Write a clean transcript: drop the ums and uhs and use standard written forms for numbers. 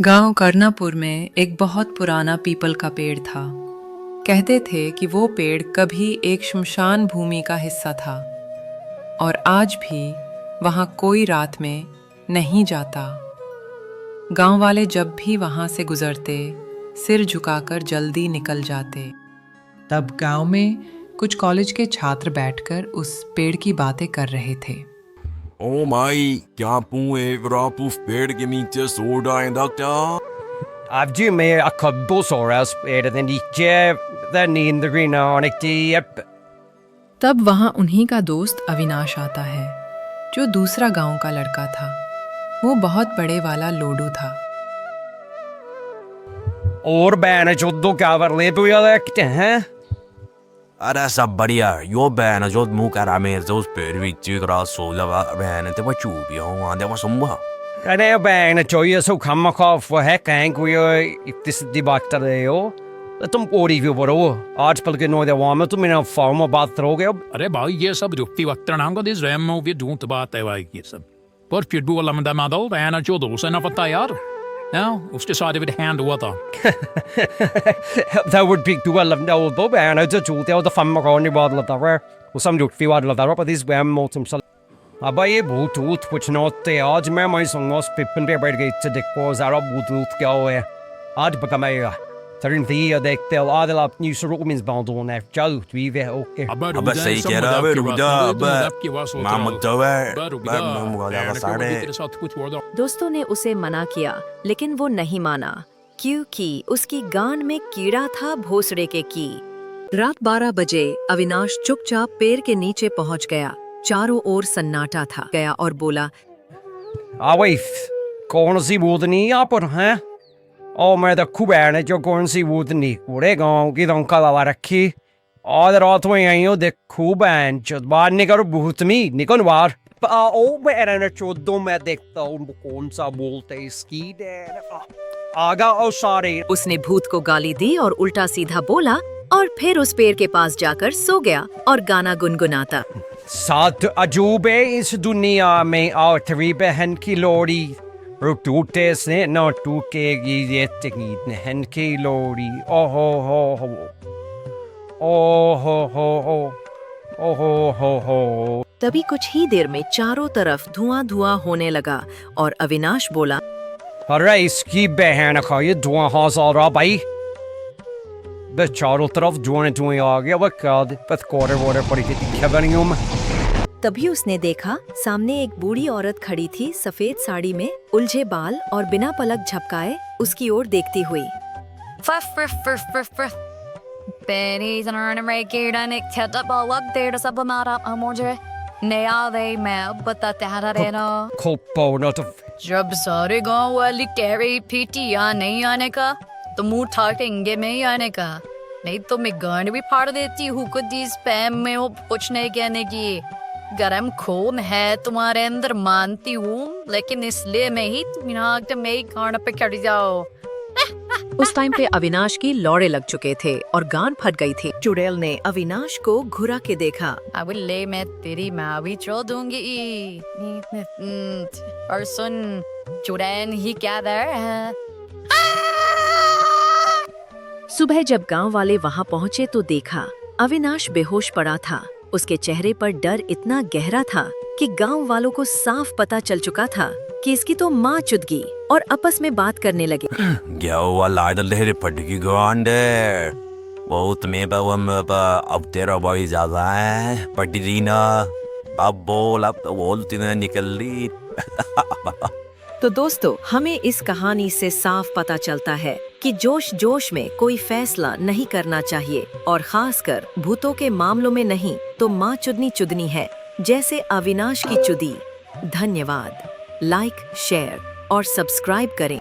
गांव करनापुर में एक बहुत पुराना पीपल का पेड़ था। कहते थे कि वो पेड़ कभी एक शमशान भूमि का हिस्सा था और आज भी वहां कोई रात में नहीं जाता। गांव वाले जब भी वहां से गुजरते सिर झुकाकर जल्दी निकल जाते। तब गांव में कुछ कॉलेज के छात्र बैठकर उस पेड़ की बातें कर रहे थे। Oh my, Kapu Rapu Bergamita Soda and Doctor. Avcı med akabbo soras den ikke den indre Nanak तब वहां उन्हीं का दोस्त अविनाश आता है, जो दूसरा गांव का लड़का था। वो बहुत बड़े वाला लोडू था। और बहन चोदो क्या कर ले तू यार देखते हैं अरे सब बढ़िया यो बहन जो मुंह करा मेरे से उस पेड़ विच करा सोला बहन ते वो चूबिया वहां दे वो संभा अरे बहन चाहिए सो खम खौफ है कहीं कोई इस बात कर रहे हो तुम और रिव्यू करो आजकल के नौ देवा में तुम मेरा फॉर्म बात करोगे अब अरे भाई ये सब रुकती वक्त नांगो दिस रैम में भी ढूंढ बात है भाई ये सब पर फिर भी वाला मंदा मादल बहन जो दो से ना पता यार उसके साथ भी हैंड हुआ था that would be too well no do bहन जो चूते हो तो फम करने बाद लता है वो सब रुकती बात लता है पर दिस वैम मोटम सल अब ये ब्लूटूथ कुछ नोट आज मैं संगोस पिपन पे बैठ गई तो देखो ज़रा ब्लूटूथ क्या है आज बकमेगा तरिन थी देखते हो आज आप न्यूज़ रूमिंस बांधो ने चल भी वे ओके अब सही कह रहा है रुक जा अब मामक तो है मुगाला का सारे दोस्तों ने उसे मना किया लेकिन वो नहीं माना क्योंकि उसकी गान में कीड़ा था भोसड़े के की। रात 12 बजे अविनाश चुपचाप पेड़ के नीचे पहुंच गया। चारों ओर सन्नाटा था गया और बोला आवेफ कौन सी बूदनी यहाँ पर है और मैं तो खूब है जो कौन सी बूदनी पूरे गांव की धोखा लगा रखी और रात में यही हो देख खूब है जो बाहर निकल भूतनी निकल बाहर ओ मैं चौदो मैं देखता हूँ कौन सा बोलते इसकी आगा और सारे उसने भूत को गाली दी और उल्टा सीधा बोला और फिर उस पेड़ के पास जाकर सो गया और गाना गुनगुनाता। सात अजूबे इस दुनिया में और तेरी बहन की लोरी टूटे से न टूटेगी ये तेरी बहन की लोरी ओहो हो ओहो हो ओहो हो। तभी कुछ ही देर में चारों तरफ धुआं धुआं होने लगा और अविनाश बोला अरे इसकी बहन का ये धुआं हजार भाई बस चारों तरफ धुआं धुआं आ गया वो क्या बस कोरे वोरे पड़ी थी खबरियों में। तभी उसने देखा सामने एक बूढ़ी औरत खड़ी थी सफेद साड़ी में उलझे बाल और बिना पलक झपकाए उसकी ओर देखती हुई। जब सारे गांव वाली कह रही थी कि यहाँ नहीं आने का तो मुंह ठाटेंगे में ही आने का, नहीं तो मैं गांड भी फाड़ देती हूँ खुद ही स्पैम में हो कुछ नहीं कहने की। गरम खून है तुम्हारे अंदर मानती हूँ लेकिन इसलिए मैं ही तुम यहाँ मेरी गांड पे चढ़ जाओ। उस टाइम पे अविनाश की लौड़े लग चुके थे और गान फट गई थी। चुड़ैल ने अविनाश को घुरा के देखा। अब ले मैं तेरी माँ भी छोड़ दूंगी। और सुन चुड़ैल ही क्या दर है। सुबह जब गांव वाले वहां पहुंचे तो देखा अविनाश बेहोश पड़ा था। उसके चेहरे पर डर इतना गहरा था कि गांव वालों को साफ पता चल चुका था कि इसकी तो माँ चुदगी और आपस में बात करने लगे। क्या हुआ लाइट लहरे पटकी गांडे बहुत में अब तेरा भाई ज्यादा है पटरीना अब तो बोलती ना निकल ली। तो दोस्तों हमें इस कहानी से साफ पता चलता है कि जोश जोश में कोई फैसला नहीं करना चाहिए और खासकर भूतों के मामलों में नहीं तो माँ चुदनी चुदनी है जैसे अविनाश की चुदी। धन्यवाद। लाइक शेयर और सब्सक्राइब करें।